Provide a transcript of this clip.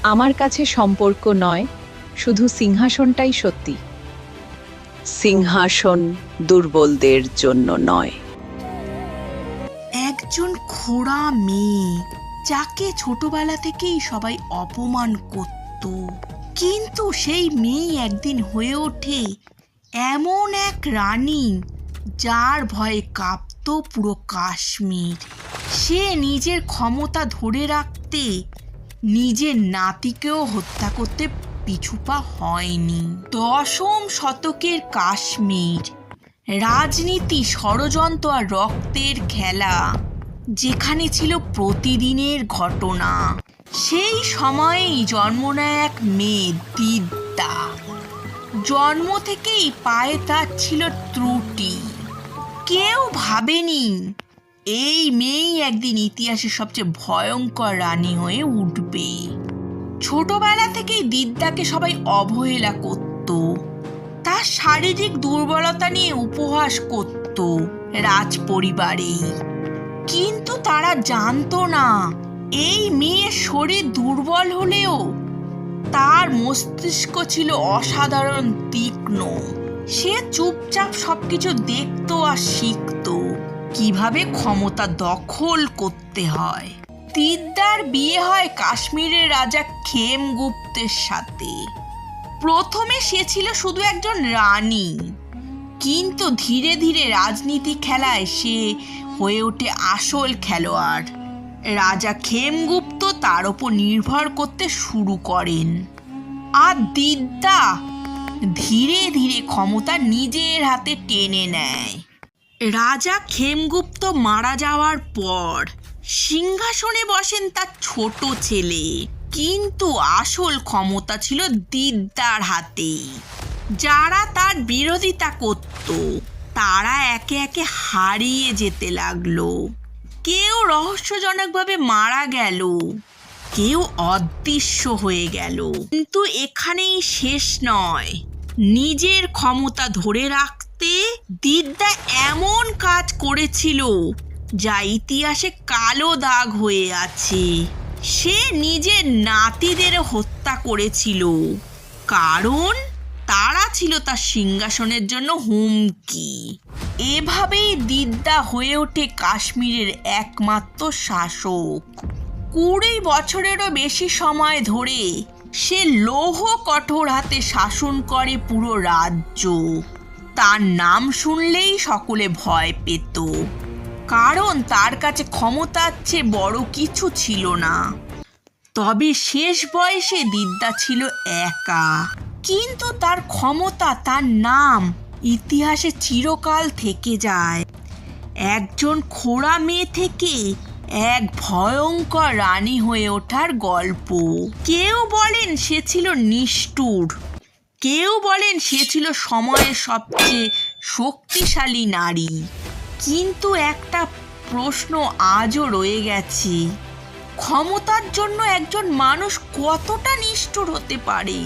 আমার কাছে সম্পর্ক নয়, শুধু সিংহাসনটাই সত্যি। সিংহাসন দুর্বলদের জন্য নয়। একজন খোড়া মেয়ে, যাকে ছোটবেলা থেকেই সবাই অপমান করত, কিন্তু সেই মেয়ে একদিন হয়ে ওঠে এমন এক রানী যার ভয়ে কাঁপত পুরো কাশ্মীর। সে নিজের ক্ষমতা ধরে রাখতে নিজের নাতিকেও হত্যা করতে পিছুপা হয়নি। দশম শতকের কাশ্মীর, রাজনীতি, ষড়যন্ত্র আর রক্তের খেলা যেখানে ছিল প্রতিদিনের ঘটনা। সেই সময়েই জন্ম নেয় এক মেয়ে, দিদ্যা। জন্ম থেকেই পায়ে তার ছিল ত্রুটি। কেউ ভাবেনি এই মেয়েই একদিন ইতিহাসের সবচেয়ে ভয়ঙ্কর রানী হয়ে উঠবে। ছোটবেলা থেকেই দিদ্যাকে সবাই অবহেলা করত, তার শারীরিক দুর্বলতা নিয়ে উপহাস করত রাজ পরিবারেই। কিন্তু তারা জানতো না এই মেয়ের শরীর দুর্বল হলেও তার মস্তিষ্ক ছিল অসাধারণ তীক্ষ্ণ। সে চুপচাপ সবকিছু দেখতো আর শিখতো কিভাবে ক্ষমতা দখল করতে হয়। দিদ্যার বিয়ে হয় কাশ্মীরের রাজা খেমগুপ্তের সাথে। প্রথমে সে ছিল শুধু একজন রানী, কিন্তু ধীরে ধীরে রাজনীতি খেলায় সে হয়ে ওঠে আসল খেলোয়াড়। রাজা খেমগুপ্ত তার ওপর নির্ভর করতে শুরু করেন, আর দিদ্যা ধীরে ধীরে ক্ষমতা নিজের হাতে টেনে নেয়। রাজা খেমগুপ্ত মারা যাওয়ার পর সিংহাসনে বসেন তার ছোট ছেলে, কিন্তু আসল ক্ষমতা ছিল দিদ্যার হাতে। যারা তার বিরোধিতা করত তারা একে একে হারিয়ে যেতে লাগলো। কেউ রহস্যজনকভাবে মারা গেল, কেউ অদৃশ্য হয়ে গেল। কিন্তু এখানেই শেষ নয়। নিজের ক্ষমতা ধরে রাখতে দিদ্যা এমন কাজ করেছিল যা ইতিহাসে কালো দাগ হয়ে আছে। সে নিজের নাতিদের হত্যা করেছিল, কারণ তারা ছিল তার সিংহাসনের জন্য হুমকি। এভাবেই দিদ্যা হয়ে ওঠে কাশ্মীরের একমাত্র শাসক। 20 বছরেরও বেশি সময় ধরে সে লৌহ কঠোর হাতে শাসন করে পুরো রাজ্য। তার নাম শুনলেই সকলে ভয় পেত, কারণ তার কাছে ক্ষমতার চেয়ে বড় কিছু ছিল না। তবে শেষ বয়সে দিদ্যা ছিল একা, কিন্তু তার ক্ষমতা, তার নাম ইতিহাসে চিরকাল থেকে যায়। একজন খোড়া মেয়ে থেকে এক ভয়ঙ্কর রানী হয়ে ওঠার গল্প। কেউ বলেন সে ছিল নিষ্ঠুর, কেউ বলেন সে ছিল সময়ের সবচেয়ে শক্তিশালী নারী। কিন্তু একটা প্রশ্ন আজও রয়ে গেছে, ক্ষমতার জন্য একজন মানুষ কতটা নিষ্ঠুর হতে পারে?